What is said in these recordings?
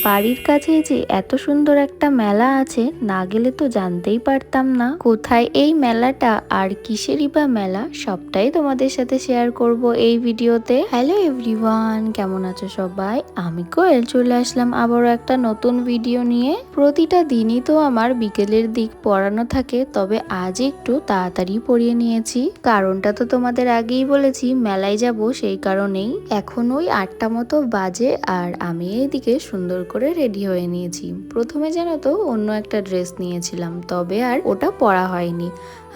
বাড়ির কাছে যে এত সুন্দর একটা মেলা আছে, না গেলে তো জানতেই পারতাম না কোথায় এই মেলাটা আর কিসেরই বা মেলা। সবটাই তোমাদের সাথে শেয়ার করব এই ভিডিওতে। হ্যালো এভরিওয়ান, কেমন আছো সবাই? আমি কোয়েল চলে আসলাম আবারও একটা নতুন ভিডিও নিয়ে। প্রতিটা দিনই তো আমার বিকেলের দিক পড়ানো থাকে, তবে আজ একটু তাড়াতাড়ি পড়িয়ে নিয়েছি। কারণটা তো তোমাদের আগেই বলেছি, মেলায় যাব সেই কারণেই। এখন ওই 8টা মতো বাজে আর আমি এইদিকে সুন্দর করে রেডি হয়ে নিয়েছি। প্রথমে জানো তো অন্য একটা ড্রেস নিয়েছিলাম, তবে আর ওটা পরা হয়নি।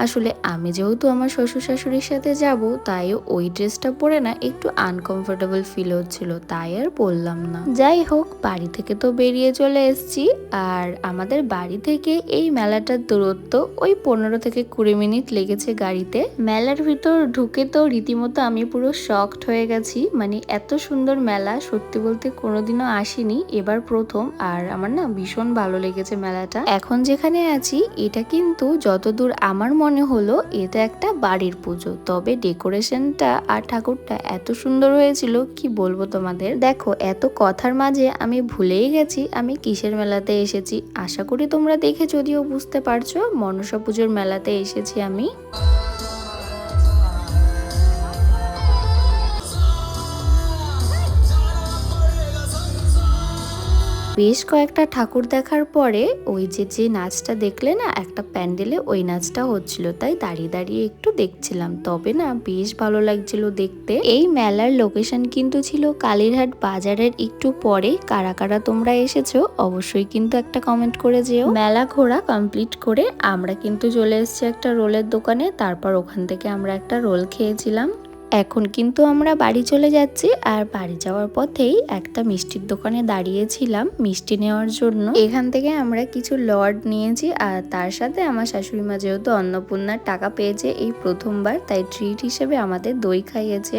আসলে আমি যেহেতু আমার শ্বশুর শাশুড়ির সাথে যাব, তাই ওই ড্রেসটা পরে না একটু আনকমফোর্টেবল ফিল হচ্ছিল, তাই আর পরলাম না। যাই হোক, বাড়ি থেকে তো বেরিয়ে চলে এসেছি। আর আমাদের বাড়ি থেকে এই মেলাটার দূরত্ব ওই 15 থেকে 20 মিনিট লেগেছে গাড়িতে। মেলার ভিতর ঢুকে তো রীতিমতো আমি পুরো শকড হয়ে গেছি। মানে এত সুন্দর মেলা সত্যি বলতে কোনোদিনও আসিনি, এবার প্রথম। আর আমার না ভীষণ ভালো লেগেছে মেলাটা। এখন যেখানে আছি এটা কিন্তু যতদূর আমার মনে হলো এটা একটা বাড়ির পুজো, তবে ডেকোরেশনটা আর ঠাকুরটা এত সুন্দর হয়েছিল কি বলবো তোমাদের। দেখো, এত কথার মাঝে আমি ভুলেই গেছি আমি কিসের মেলাতে এসেছি। আশা করি তোমরা দেখে যদিও বুঝতে পারছো, মনসা পুজোর মেলাতে এসেছি আমি। বেশ কয়েকটা ঠাকুর দেখার পরে ওই যে নাচটা দেখলে না একটা প্যান্ডেলে, ওই নাচটা হচ্ছিল, তাই দাঁড়িয়ে দাঁড়িয়ে একটু দেখছিলাম। তবে না বেশ ভালো লাগছিল দেখতে। এই মেলার লোকেশন কিন্তু ছিল কালীরহাট বাজারের একটু পরে। কারা কারা তোমরা এসেছো অবশ্যই কিন্তু একটা কমেন্ট করে যেও। মেলা ঘোরা কমপ্লিট করে আমরা কিন্তু চলে এসেছি একটা রোলের দোকানে। তারপর ওখান থেকে আমরা একটা রোল খেয়েছিলাম। এখন কিন্তু আমরা বাড়ি চলে যাচ্ছি। আর বাড়ি যাওয়ার পথেই একটা মিষ্টির দোকানে দাঁড়িয়েছিলাম মিষ্টি নেওয়ার জন্য। এখান থেকে আমরা কিছু লর্ড নিয়েছি, আর তার সাথে আমার শাশুড়ি মা যেহেতু অন্নপূর্ণার টাকা পেয়েছে এই প্রথমবার, তাই ট্রিট হিসেবে আমাদের দই খাইয়েছে।